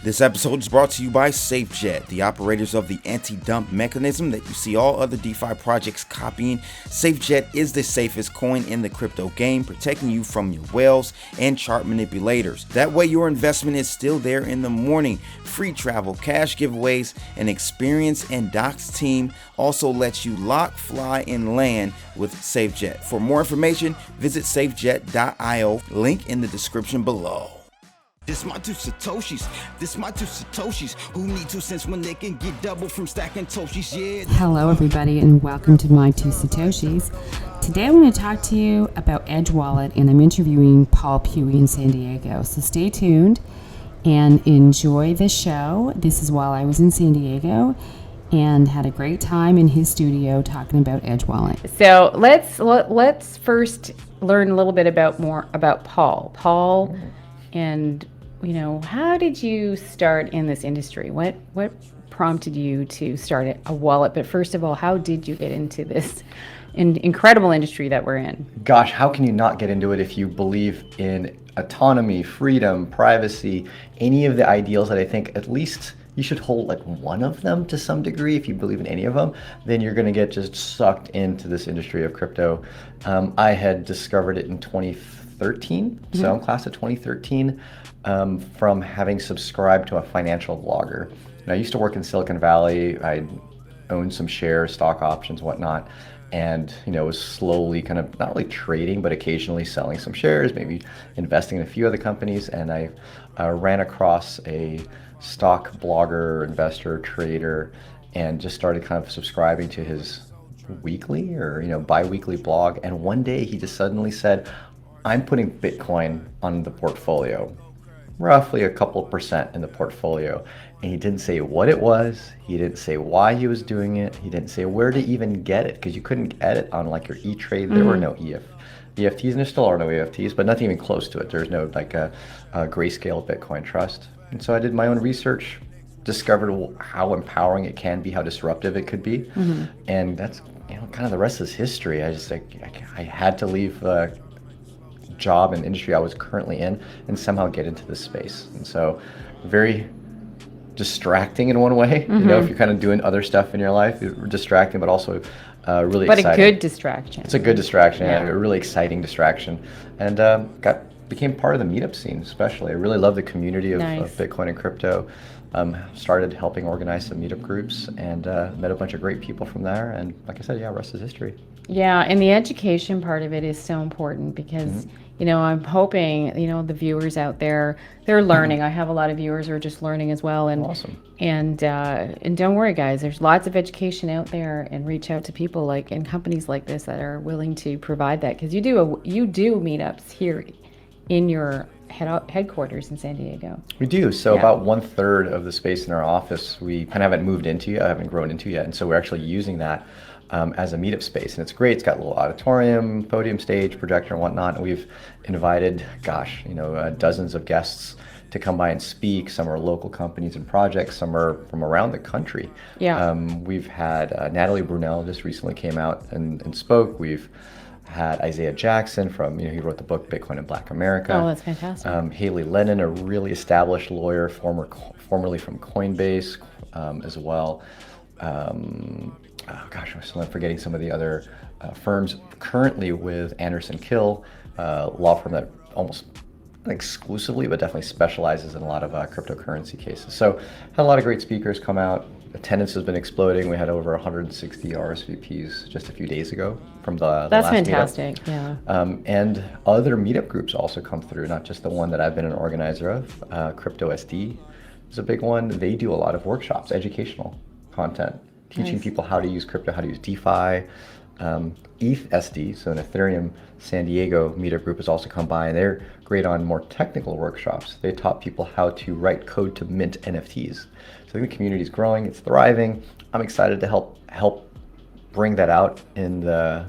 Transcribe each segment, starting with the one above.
This episode is brought to you by SafeJet, the operators of the anti-dump mechanism that you see all other DeFi projects copying. SafeJet is the safest coin in the crypto game, protecting you from your whales and chart manipulators. That way your investment is still there in the morning. Free travel, cash giveaways, an experienced and doxed team also lets you lock, fly, and land with SafeJet. For more information, visit safejet.io, link in the description below. This my two Satoshis. Who need 2 cents when they can get double from stacking Toshis? Yeah. Hello, everybody, and welcome to my two Satoshis. Today, I'm going to talk to you about Edge Wallet, and I'm interviewing Paul Puey in San Diego. So stay tuned and enjoy the show. This is while I was in San Diego and had a great time in his studio talking about Edge Wallet. So let's first learn a little bit more about Paul. Paul, and how did you start in this industry? What prompted you to start a wallet? But first of all, how did you get into this incredible industry that we're in? Gosh, how can you not get into it if you believe in autonomy, freedom, privacy, any of the ideals that I think at least you should hold like one of them to some degree. If you believe in any of them, then you're going to get just sucked into this industry of crypto. I had discovered it in 2013, so I'm class of 2013, from having subscribed to a financial blogger. And I used to work in Silicon Valley. I owned some shares, stock options, whatnot, and was slowly kind of not really trading, but occasionally selling some shares, maybe investing in a few other companies. And I ran across a stock blogger, investor, trader, and just started kind of subscribing to his weekly or bi-weekly blog. And one day he just suddenly said, I'm putting Bitcoin on the portfolio, roughly a couple percent in the portfolio. And he didn't say what it was. He didn't say why he was doing it. He didn't say where to even get it, because you couldn't get it on like your E-Trade. There were no EFTs, and there still are no EFTs, but nothing even close to it. There's no like a Grayscale Bitcoin Trust. And so I did my own research, discovered how empowering it can be, how disruptive it could be. And that's kind of the rest is history. I had to leave the job and industry I was currently in and somehow get into this space. And so very distracting in one way, if you're kind of doing other stuff in your life, distracting, but also really exciting. But a good distraction. It's a good distraction, a really exciting distraction. And became part of the meetup scene, especially. I really love the community of Bitcoin and crypto. Started helping organize some meetup groups and met a bunch of great people from there. And like I said, rest is history. Yeah, and the education part of it is so important because, I'm hoping, the viewers out there, they're learning. I have a lot of viewers who are just learning as well. And awesome. And don't worry, guys, there's lots of education out there, and reach out to people and companies like this that are willing to provide that, because you do meetups here in your headquarters in San Diego. We do. So about 1/3 of the space in our office we kind of haven't moved into yet, haven't grown into yet. And so we're actually using that as a meetup space. And it's great. It's got a little auditorium, podium, stage, projector, and whatnot. And we've invited, dozens of guests to come by and speak. Some are local companies and projects. Some are from around the country. Yeah. We've had Natalie Brunell just recently came out and spoke. We've had Isaiah Jackson from, he wrote the book Bitcoin in Black America. Oh, that's fantastic. Haley Lennon, a really established lawyer, formerly from Coinbase as well. I'm forgetting some of the other firms. Currently with Anderson Kill, law firm that almost exclusively, but definitely specializes in a lot of cryptocurrency cases. So had a lot of great speakers come out. Attendance has been exploding. We had over 160 RSVPs just a few days ago from the last fantastic, meetup. And other meetup groups also come through, not just the one that I've been an organizer of. Crypto SD is a big one. They do a lot of workshops, educational content, teaching people how to use crypto, how to use DeFi. ETH SD, so an Ethereum San Diego meetup group, has also come by, and they're great on more technical workshops. They taught people how to write code to mint NFTs. So I think the community is growing, it's thriving. I'm excited to help bring that out in the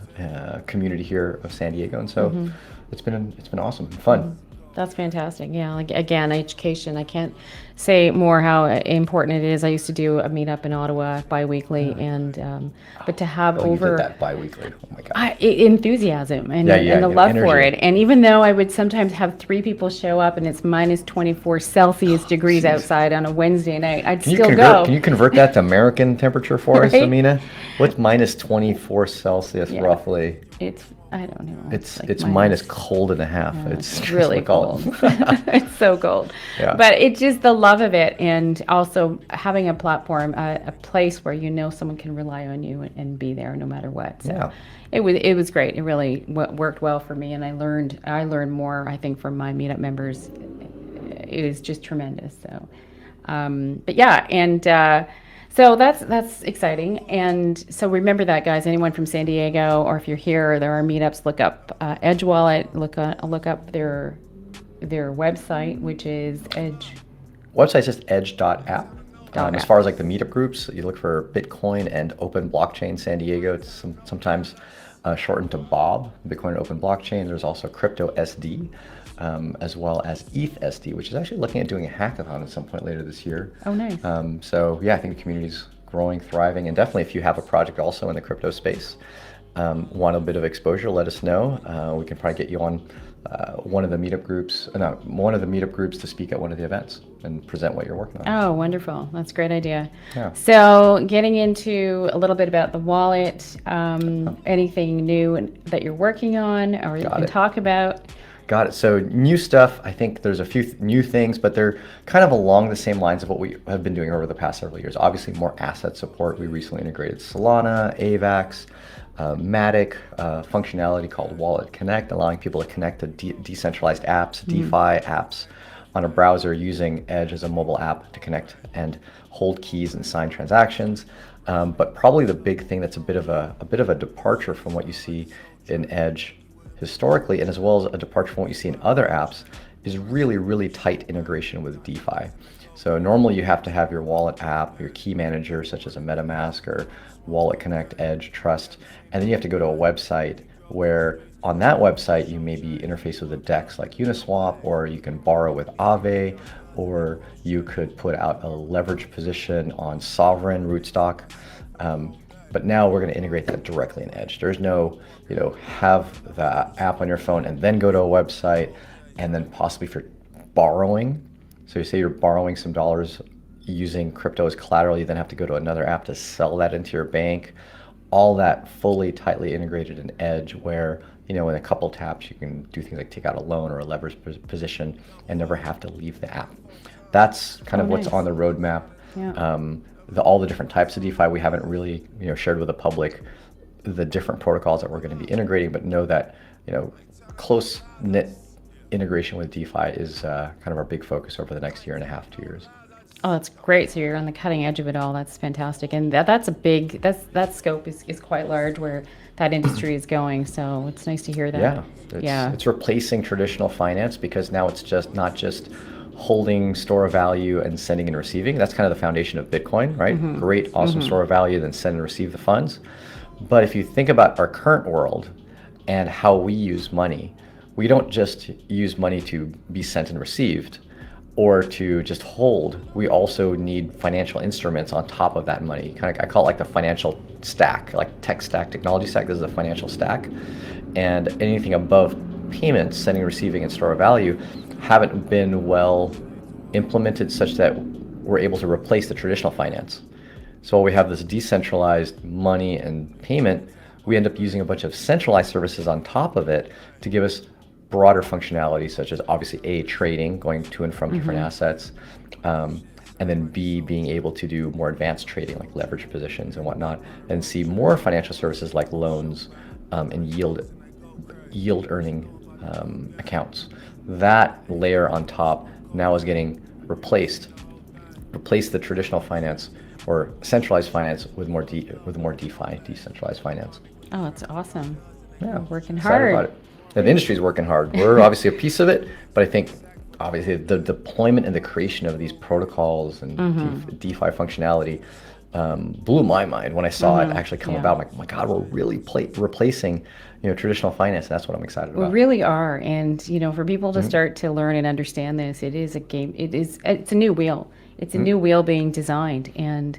community here of San Diego, and so it's been awesome and fun. That's fantastic. Yeah, like again, education. I can't say more how important it is. I used to do a meetup in Ottawa bi-weekly, and but to have Oh, you over did that bi-weekly. Oh my God. enthusiasm and, Yeah, and the yeah, love for energy. it. And even though I would sometimes have 3 people show up and it's minus 24 Celsius degrees Jeez. outside on a Wednesday night, I'd Can you still convert? go. Can you convert that to American temperature for us, Right? Amina? What's minus 24 Celsius Yeah. roughly? It's I don't know. It's like minus cold and a half. Yeah, It's it's really like all- cold. It's so cold. Yeah. But it's just the love of it, and also having a platform, a place where you know someone can rely on you and be there no matter what. So Yeah. it was great. It really worked well for me, and I learned more. I think from my meetup members, it was just tremendous. So, but yeah, and. So that's exciting, and so remember that, guys. Anyone from San Diego, or if you're here, there are meetups. Look up Edge Wallet. Look up their website, which is Edge. Website's just edge.app. As app. far as like the meetup groups, you look for Bitcoin and Open Blockchain San Diego. It's sometimes shortened to BOB, Bitcoin and Open Blockchain. There's also Crypto SD, as well as ETH SD, which is actually looking at doing a hackathon at some point later this year. Oh, nice. So yeah, I think the community's growing, thriving, and definitely if you have a project also in the crypto space, want a bit of exposure, let us know. We can probably get you on one of the meetup groups to speak at one of the events and present what you're working on. Oh, wonderful. That's a great idea. Yeah. So getting into a little bit about the wallet, anything new that you're working on or you can talk about? Got it. So new stuff, I think there's a few new things, but they're kind of along the same lines of what we have been doing over the past several years. Obviously, more asset support. We recently integrated Solana, AVAX, Matic, functionality called Wallet Connect, allowing people to connect to decentralized apps, DeFi apps on a browser using Edge as a mobile app to connect and hold keys and sign transactions. But probably the big thing that's a bit of a departure from what you see in Edge historically, and as well as a departure from what you see in other apps, is really, really tight integration with DeFi. So normally you have to have your wallet app, your key manager, such as a MetaMask or Wallet Connect, Edge, Trust, and then you have to go to a website where on that website you maybe interface with a DEX like Uniswap, or you can borrow with Aave, or you could put out a leverage position on Sovereign rootstock. But now we're going to integrate that directly in Edge. There's no, have the app on your phone and then go to a website and then possibly for borrowing. So you say you're borrowing some dollars using crypto as collateral, you then have to go to another app to sell that into your bank. All that fully tightly integrated in Edge where, in a couple taps you can do things like take out a loan or a leverage position and never have to leave the app. That's kind of what's on the roadmap. Yeah. All the different types of DeFi we haven't really shared with the public the different protocols that we're going to be integrating, but know that close knit integration with DeFi is kind of our big focus over the next year and a half, 2 years. Oh, that's great. So you're on the cutting edge of it all. That's fantastic. And that's a big, that scope is quite large where that industry is going. So it's nice to hear that. Yeah. It's replacing traditional finance because now it's just not just holding store of value and sending and receiving. That's kind of the foundation of Bitcoin, right? Mm-hmm. Great, awesome store of value, then send and receive the funds. But if you think about our current world and how we use money, we don't just use money to be sent and received or to just hold. We also need financial instruments on top of that money. I call it like the financial stack, like tech stack, technology stack. This is a financial stack. And anything above payments, sending, receiving, and store of value haven't been well implemented such that we're able to replace the traditional finance. So while we have this decentralized money and payment, we end up using a bunch of centralized services on top of it to give us broader functionality, such as obviously A, trading, going to and from different assets, and then B, being able to do more advanced trading like leverage positions and whatnot, and C, more financial services like loans and yield earning accounts. That layer on top now is getting replace the traditional finance or centralized finance with more DeFi, decentralized finance. Oh, that's awesome. Yeah, working excited hard. about it. And the industry's working hard. We're obviously a piece of it, but I think obviously the deployment and the creation of these protocols and DeFi functionality blew my mind when I saw it actually come Yeah. about. I'm like, oh my God, we're really replacing, traditional finance. And that's what I'm excited We about. really are. And, for people to start to learn and understand this, it is a game. It's a new wheel. It's a new wheel being designed. And,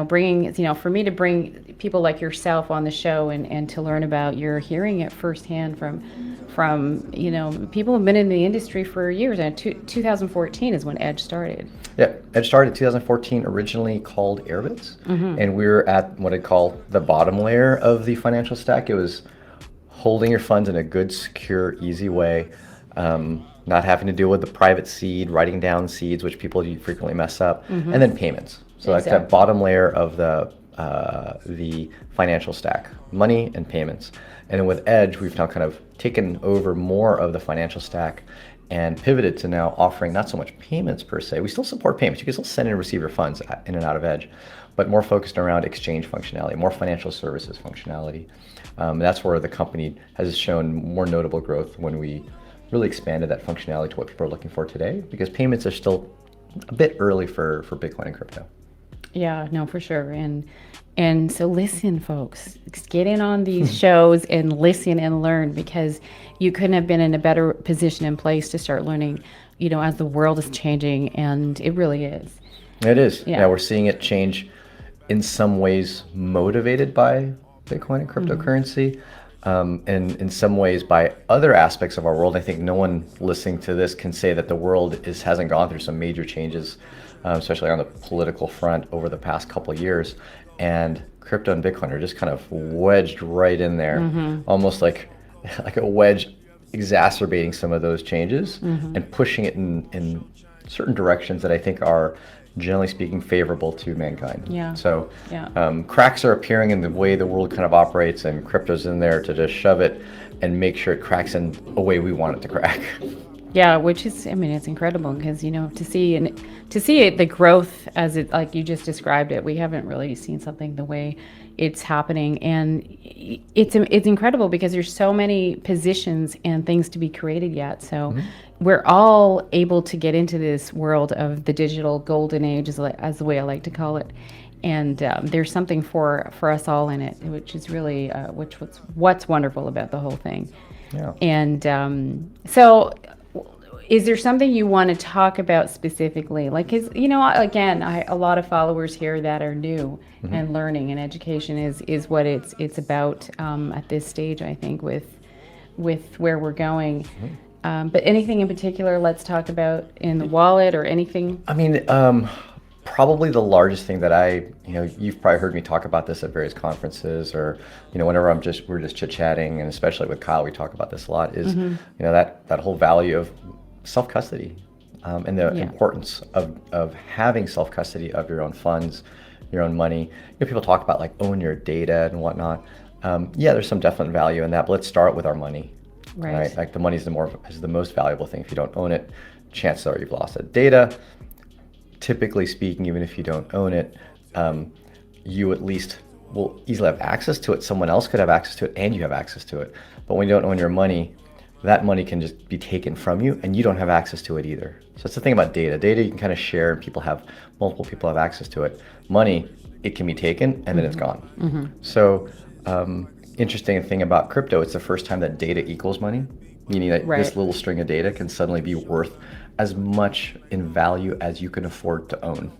bringing, for me to bring people like yourself on the show and to learn about, you're hearing it firsthand from, people who've been in the industry for years. And 2014 is when Edge started. Yeah, Edge started in 2014, originally called Airbits. And we were at what I call the bottom layer of the financial stack. It was holding your funds in a good, secure, easy way, not having to deal with the private seed, writing down seeds, which people frequently mess up, and then payments. So like that bottom layer of the financial stack, money and payments. And then with Edge, we've now kind of taken over more of the financial stack and pivoted to now offering not so much payments per se. We still support payments. You can still send and receive your funds in and out of Edge, but more focused around exchange functionality, more financial services functionality. That's where the company has shown more notable growth when we really expanded that functionality to what people are looking for today, because payments are still a bit early for Bitcoin and crypto. Yeah, no, for sure. And so listen, folks, get in on these shows and listen and learn, because you couldn't have been in a better position and place to start learning, as the world is changing, and it really is. It is. Yeah. Yeah, we're seeing it change in some ways motivated by Bitcoin and cryptocurrency, and in some ways by other aspects of our world. I think no one listening to this can say that the world hasn't gone through some major changes, especially on the political front over the past couple of years. And crypto and Bitcoin are just kind of wedged right in there, almost like a wedge, exacerbating some of those changes and pushing it in certain directions that I think are, generally speaking, favorable to mankind. Yeah. So Yeah. cracks are appearing in the way the world kind of operates, and crypto's in there to just shove it and make sure it cracks in a way we want it to crack. Yeah, which is, it's incredible, because, to see it, the growth as it, like you just described it, we haven't really seen something the way it's happening. And it's incredible because there's so many positions and things to be created yet. So we're all able to get into this world of the digital golden age, as the way I like to call it. And there's something for us all in it, which is really what's wonderful about the whole thing. Yeah. And so is there something you want to talk about specifically? Like, because, again, a lot of followers here that are new and learning, and education is what it's about at this stage, I think, with where we're going. But anything in particular, let's talk about in the wallet or anything? I mean, probably the largest thing that you've probably heard me talk about this at various conferences, or, whenever we're just chit-chatting, and especially with Kyle, we talk about this a lot, is, that whole value of self-custody, and the importance of having self-custody of your own funds, your own money. People talk about like own your data and whatnot. There's some definite value in that, but let's start with our money. Right? Like the money is the most valuable thing. If you don't own it, chances are you've lost it. Data, typically speaking, even if you don't own it, you at least will easily have access to it. Someone else could have access to it, and you have access to it. But when you don't own your money, that money can just be taken from you, and you don't have access to it either. So it's the thing about data. Data you can kind of share, and multiple people have access to it. Money, it can be taken, and then it's gone. So interesting thing about crypto, it's the first time that data equals money, meaning that this little string of data can suddenly be worth as much in value as you can afford to own.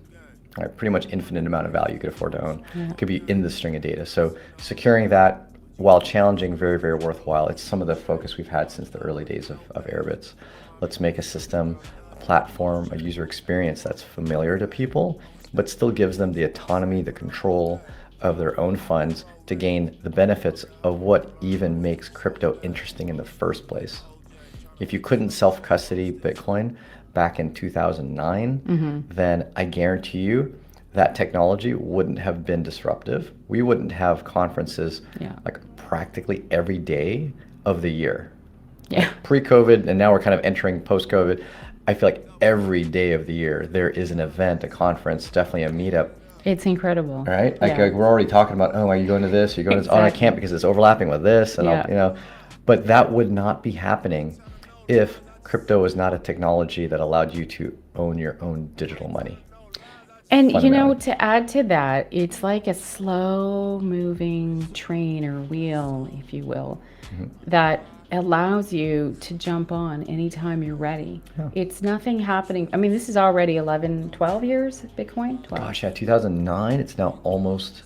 Right? Pretty much infinite amount of value you could afford to own could be in the string of data. So securing that, while challenging, very, very worthwhile. It's some of the focus we've had since the early days of Airbits. Let's make a system, a platform, a user experience that's familiar to people, but still gives them the autonomy, the control of their own funds to gain the benefits of what even makes crypto interesting in the first place. If you couldn't self-custody Bitcoin back in 2009, then I guarantee you that technology wouldn't have been disruptive. We wouldn't have conferences like practically every day of the year. Like pre-COVID, and now we're kind of entering post-COVID. I feel like every day of the year there is an event, a conference, definitely a meetup. It's incredible. Right? Like we're already talking about, are you going to this? You're going to this? Oh, I can't because it's overlapping with this. And but that would not be happening if crypto was not a technology that allowed you to own your own digital money. And, you know, fundamentally. to add to that, it's like a slow moving train or wheel, if you will, that allows you to jump on anytime you're ready. It's nothing happening. I mean, this is already 11, 12 years, Bitcoin? 12, Gosh, yeah, 2009. It's now almost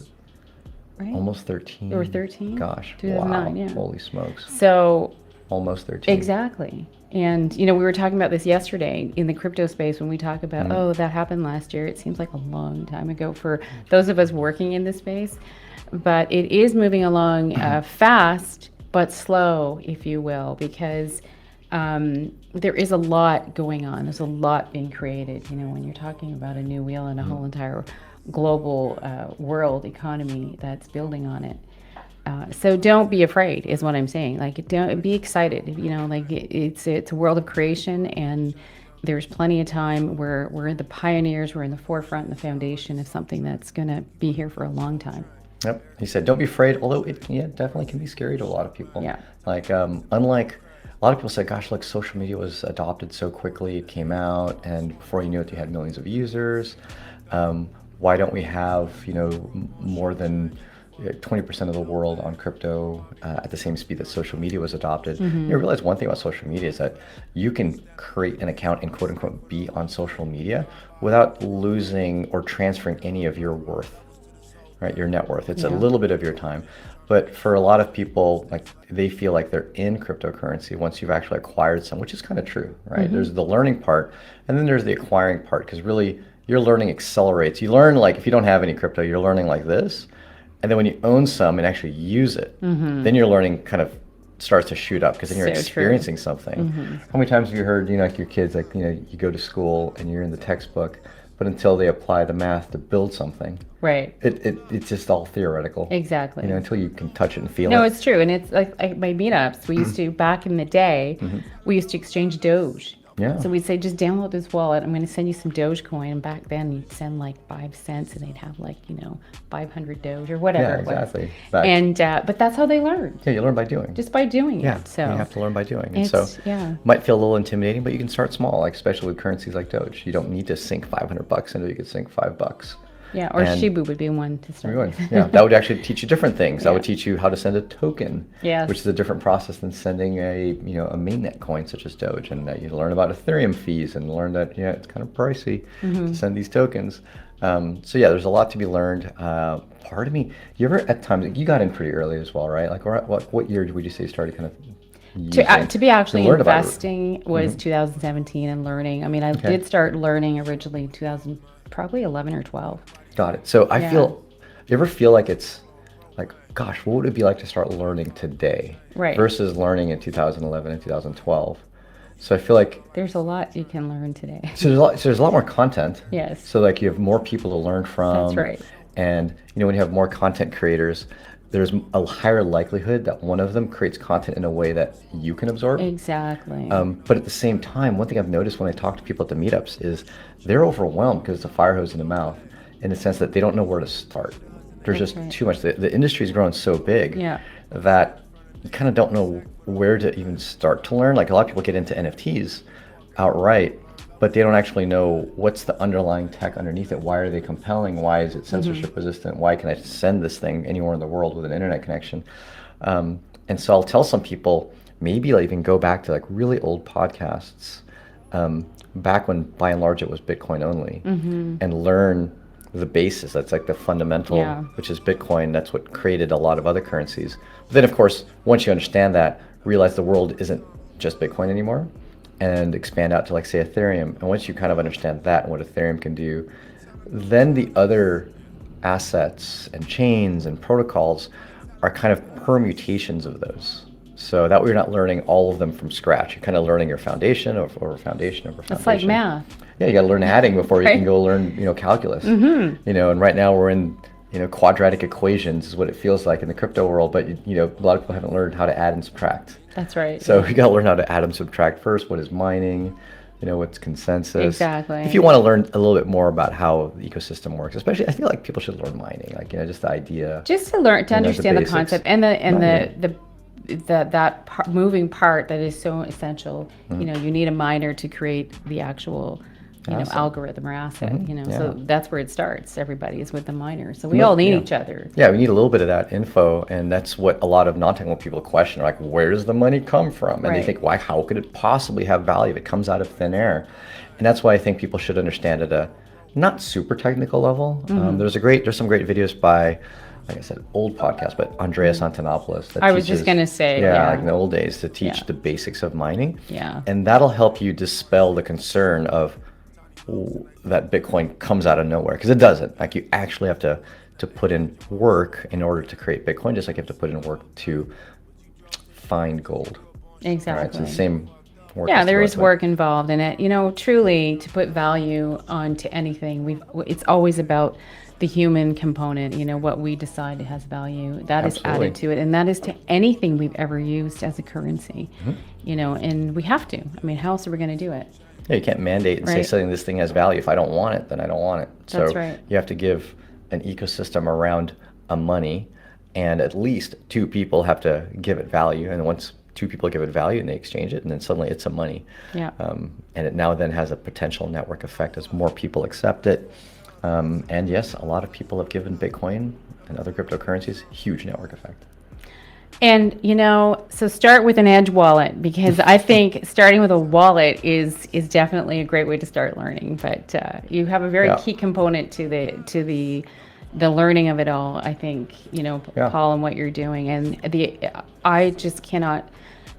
right? 13. Or 13? Gosh, 2009, wow. yeah. Holy smokes. So, Almost 13. exactly. And, you know, we were talking about this yesterday in the crypto space when we talk about, oh, that happened last year. It seems like a long time ago for those of us working in this space. But it is moving along fast, but slow, if you will, because there is a lot going on. There's a lot being created, you know, when you're talking about a new wheel and a whole entire global world economy that's building on it. So don't be afraid is what I'm saying. Like, don't be excited. You know, like it's a world of creation, and there's plenty of time. We're the pioneers. We're in the forefront and the foundation of something that's going to be here for a long time. Yep. He said, don't be afraid, although it definitely can be scary to a lot of people. Yeah. Like, unlike a lot of people said, gosh, like social media was adopted so quickly, it came out, and before you knew it, you had millions of users. Why don't we have, you know, more than 20% of the world on crypto at the same speed that social media was adopted? You realize one thing about social media is that you can create an account and quote unquote be on social media without losing or transferring any of your worth, right? Your net worth. It's a little bit of your time. But for a lot of people, like they feel like they're in cryptocurrency once you've actually acquired some, which is kind of true, right? There's the learning part, and then there's the acquiring part, because really your learning accelerates. You learn, like, if you don't have any crypto, you're learning like this. And then when you own some and actually use it, then your learning kind of starts to shoot up, because then you're So true. experiencing something. How many times have you heard, you know, like your kids, like, you know, you go to school and you're in the textbook, but until they apply the math to build something, Right. it's just all theoretical. Exactly. You know, until you can touch it and feel No, it. it's true. And it's like my meetups, we used to, back in the day, we used to exchange Doge. Yeah. So we'd say, just download this wallet. I'm going to send you some Dogecoin. And back then, you'd send like 5 cents, and they'd have like, you know, 500 Doge or whatever Yeah, it was. exactly. And but that's how they learned, Yeah, you learn by doing. just by doing Yeah, it. So you have to learn by doing. And so yeah. might feel a little intimidating, but you can start small, like especially with currencies like Doge. You don't need to sink $500 into it. You could sink $5. Yeah, or And- Shibu would be one to start with. Yeah, that would actually teach you different things. That Yeah. would teach you how to send a token, Yes. which is a different process than sending a a mainnet coin such as Doge. And you learn about Ethereum fees and learn that it's kind of pricey to send these tokens. So yeah, there's a lot to be learned. Part of me, you ever at times, you got in pretty early as well, right? Like what year would you say you started kind of To be actually learn about it? investing was 2017, and learning. I mean, I did start learning originally in 2000, probably 11 or 12. Got it. So I Yeah. feel, you ever feel like it's like, gosh, what would it be like to start learning today Right. versus learning in 2011 and 2012? So I feel like There's a lot you can learn today. so there's a lot more content. Yes. So like you have more people to learn from. That's right. And when you have more content creators, there's a higher likelihood that one of them creates content in a way that you can absorb. Exactly. But at the same time, one thing I've noticed when I talk to people at the meetups is they're overwhelmed because it's a fire hose in the mouth, in the sense that they don't know where to start. There's That's just right. too much. The industry's grown so big Yeah. that you kind of don't know where to even start to learn. Like a lot of people get into NFTs outright, but they don't actually know what's the underlying tech underneath it. Why are they compelling? Why is it censorship resistant? Why can I send this thing anywhere in the world with an internet connection? And so I'll tell some people, maybe like even go back to like really old podcasts, back when by and large it was Bitcoin only, and learn the basis. That's like the fundamental, Yeah. which is Bitcoin. That's what created a lot of other currencies. But then of course, once you understand that, realize the world isn't just Bitcoin anymore, and expand out to like say Ethereum. And once you kind of understand that and what Ethereum can do, then the other assets and chains and protocols are kind of permutations of those. So that way you're not learning all of them from scratch. You're kind of learning your foundation over foundation over foundation. It's like math. Yeah, you got to learn adding before you Right. can go learn, calculus. And right now we're in, quadratic equations is what it feels like in the crypto world. But a lot of people haven't learned how to add and subtract. That's right. So you got to learn how to add and subtract first. What is mining? What's consensus? Exactly. If you want to learn a little bit more about how the ecosystem works, especially, I feel like people should learn mining. Like just the idea. Just to learn, to the understand the basics. concept and Yeah. moving part that is so essential. You need a miner to create the actual algorithm or asset. Yeah. So that's where it starts. Everybody is with the miners, so we all need each other. Yeah, we need a little bit of that info, and that's what a lot of non-technical people question. Like, where does the money come from? And they think, why? How could it possibly have value if it comes out of thin air? And that's why I think people should understand at a not super technical level. There's some great videos by, like I said, old podcast, but Andreas Antonopoulos. That I was just going to say, like in the old days, to teach the basics of mining. Yeah. And that'll help you dispel the concern of that Bitcoin comes out of nowhere, because it doesn't. Like, you actually have to put in work in order to create Bitcoin, just like you have to put in work to find gold. Exactly. Right? It's the same work. Yeah, there is work involved in it. Truly, to put value onto anything, it's always about the human component, what we decide has value. That is added to it, and that is to anything we've ever used as a currency. And we have to. I mean, how else are we going to do it? Yeah, you can't mandate and say something, this thing has value. If I don't want it, then I don't want it. That's so right. You have to give an ecosystem around a money, and at least two people have to give it value. And once two people give it value and they exchange it, and then suddenly it's a money. Yeah. And it now then has a potential network effect as more people accept it. And yes, a lot of people have given Bitcoin and other cryptocurrencies huge network effect. And, so start with an Edge wallet, because I think starting with a wallet is definitely a great way to start learning. But you have a very key component to the learning of it all, I think, Paul, and what you're doing. And I just cannot,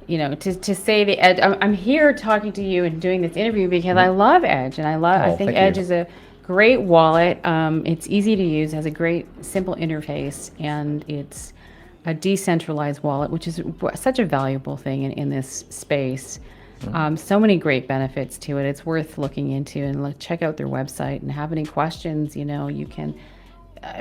to say the Edge, I'm here talking to you and doing this interview because I love Edge, and I think Edge is a great wallet. It's easy to use, has a great simple interface, and it's a decentralized wallet, which is such a valuable thing in this space. So many great benefits to it. It's worth looking into, and check out their website, and have any questions, you can,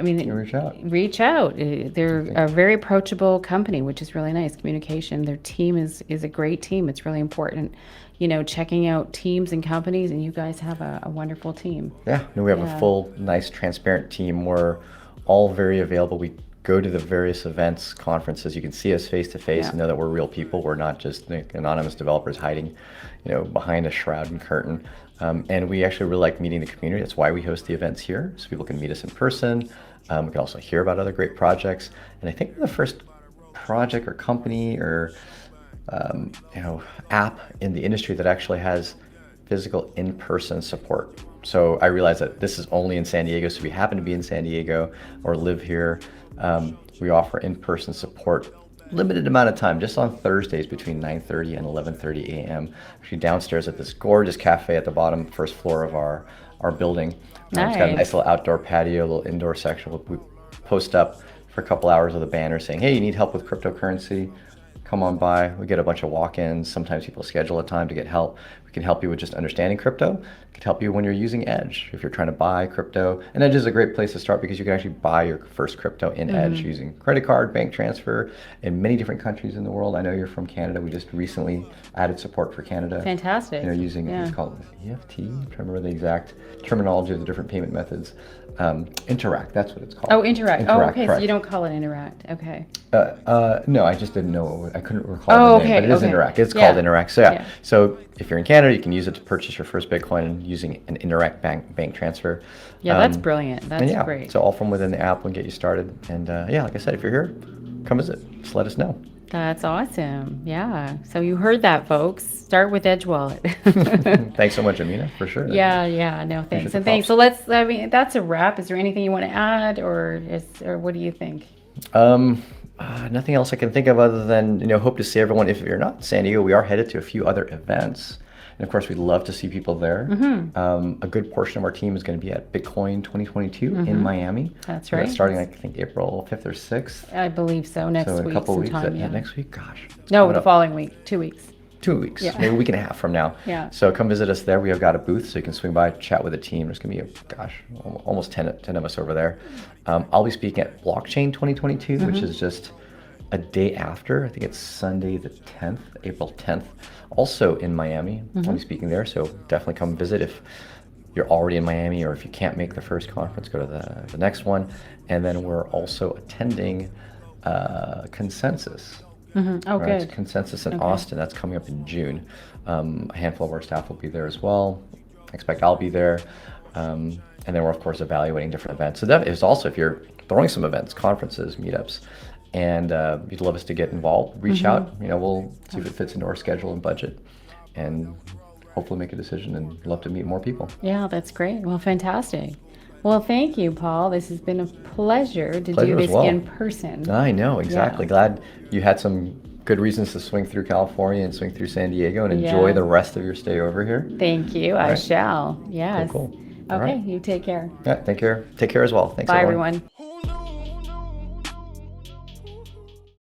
reach out. They're a very approachable company, which is really nice. Communication, their team is a great team. It's really important, checking out teams and companies, and you guys have a wonderful team. Yeah, we have a full, nice, transparent team. We're all very available. We go to the various events, conferences. You can see us face to face and know that we're real people. We're not just anonymous developers hiding, behind a shroud and curtain. And we actually really like meeting the community. That's why we host the events here, so people can meet us in person. We can also hear about other great projects. And I think we're the first project or company or app in the industry that actually has physical in-person support. So I realize that this is only in San Diego, so if you happen to be in San Diego or live here, we offer in-person support, limited amount of time, just on Thursdays between 9:30 and 11:30 a.m. Actually downstairs at this gorgeous cafe at the bottom, first floor of our building. Nice. It's got a nice little outdoor patio, a little indoor section. We post up for a couple hours with a banner saying, hey, you need help with cryptocurrency? Come on by. We get a bunch of walk-ins. Sometimes people schedule a time to get help. We can help you with just understanding crypto. We can help you when you're using Edge, if you're trying to buy crypto. And Edge is a great place to start, because you can actually buy your first crypto in Edge using credit card, bank transfer, in many different countries in the world. I know you're from Canada. We just recently added support for Canada. Fantastic. Using it's called EFT. I'm trying to remember the exact terminology of the different payment methods. Interact, that's what it's called. Oh, Interact. Oh, okay. Correct. So you don't call it Interact. Okay. No, I just didn't know. I couldn't recall the name, but it is Interact. It's called Interact. So So if you're in Canada, you can use it to purchase your first Bitcoin using an Interact bank transfer. Yeah, that's brilliant. That's great. So all from within the app will get you started. And like I said, if you're here, come visit. Just let us know. That's awesome. Yeah. So you heard that, folks. Start with Edge Wallet. Thanks so much, Amina, for sure. Yeah. No, thanks. And thanks. So that's a wrap. Is there anything you want to add, or what do you think? Nothing else I can think of other than, hope to see everyone. If you're not in San Diego, we are headed to a few other events. And of course, we'd love to see people there. A good portion of our team is going to be at Bitcoin 2022 in Miami. That's right. Starting, I think, April 5th or 6th. I believe so. Next week. So in a couple of weeks. Sometime, Next week? Gosh. No, the following week. 2 weeks. 2 weeks. Yeah. Maybe a week and a half from now. Yeah. So come visit us there. We have got a booth, so you can swing by, chat with the team. There's going to be, almost 10 of us over there. I'll be speaking at Blockchain 2022, which is just a day after. I think it's Sunday the 10th, April 10th, also in Miami. I'll be speaking there, so definitely come visit if you're already in Miami, or if you can't make the first conference, go to the next one. And then we're also attending Consensus. Oh, good. Consensus in Austin. That's coming up in June. A handful of our staff will be there as well. expect I'll be there. And then we're, of course, evaluating different events. So that is also, if you're throwing some events, conferences, meetups, and you'd love us to get involved, reach out. We'll see if it fits into our schedule and budget, and hopefully make a decision, and love to meet more people. Yeah, that's great. Well, fantastic. Well, thank you, Paul. This has been a pleasure to Pleasure do as this well. in person. I know, exactly. Yeah. Glad you had some good reasons to swing through California and swing through San Diego, and enjoy the rest of your stay over here. Thank you. I shall. Yes. Cool. Okay, you take care. Yeah, take care. Take care as well. Thanks, Bye, everyone. everyone.